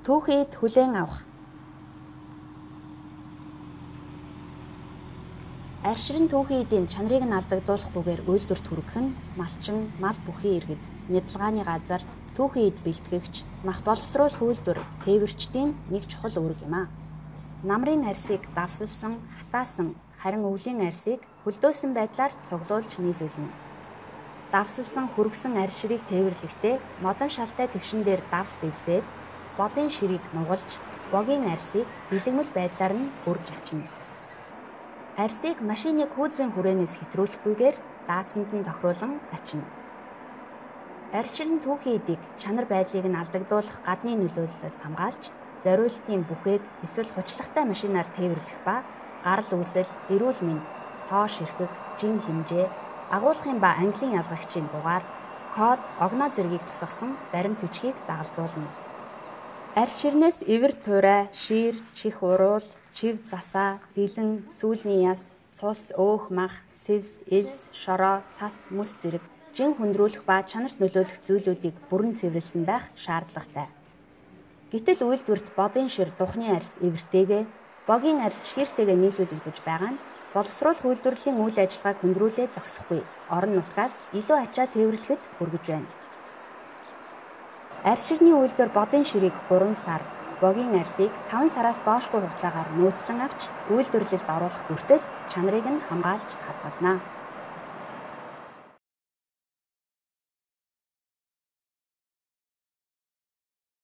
Түүхийд хүлээн авах. Арширын түүхийдийн чанарыг нь алдагдуулахгүйгээр үйлдвэрт хүргэх нь малчин, мал бүхий иргэд, нядалгааны газар, түүхийд бэлтгэгч, мах боловсруулах үйлдвэр, тээвэрчдийн нэг чухал үүрэг юм а. Намрын арсыг давсалсан, хатаасан, харин өвлийн арсыг хөлдөөсөн байдлаар цуглуулж нийлүүлнэ. Давсалсан, хүргсэн арширыг тээвэрлэхдээ модон шалтай твшин дээр давс дэвсээд бодын ширийг нугалж, богийн арсыг бэлэгмэл байдлаар нь үрж ачна. Арсыг машины күүзвийн хүрээнээс хэтрүүлэхгүйгээр даацанд нь тохируулан ачна. Арширын түүхийдийг чанар байдлыг нь алдагдуулах гадны нөлөөллөөс хамгаалж, зориултын бүхээг эсвэл хучлахтай машинаар тээвэрлэх ба гарал үүсэл, эрүүл мэнд, тоо ширхэг, жин хэмжээ, агуулгын ба английн ялгагчийн дугаар, код, огноо зэргийг тусгасан баримт хүчгийг дагалдуулна. Арширнээс эвэр туурай, шир, чих уруул, чив засаа, дэлэн, сүүлний яс, цус, өөх мах, сэвс, элс, шороо, цас, мөс зэрэг жин хүндрүүлэх ба чанарт нөлөөлөх зүйлүүдийг бүрэн цэвэрлсэн байх шаардлагатай. Гэтэл үйлдвэрт бодын шир духны арс эвэртэйгээ, богийн арс ширтэйгээ нийлүүлэгдэж байгаа нь боловсруулах үйлдвэрлэлийн үйл ажиллагааг хөндрүүлээ зогсохгүй, орон нутгаас илүү ачаа тээвэрлэхэд хүргэж байна. Арширны үйлдвэр бодын ширийг 3 сар, богийн арсыг 5 сараас доошгүй хугацаагаар нөөцлөн авч үйлдвэрлэлд оруулах хүртэл чанарыг нь хамгаалж хадгална.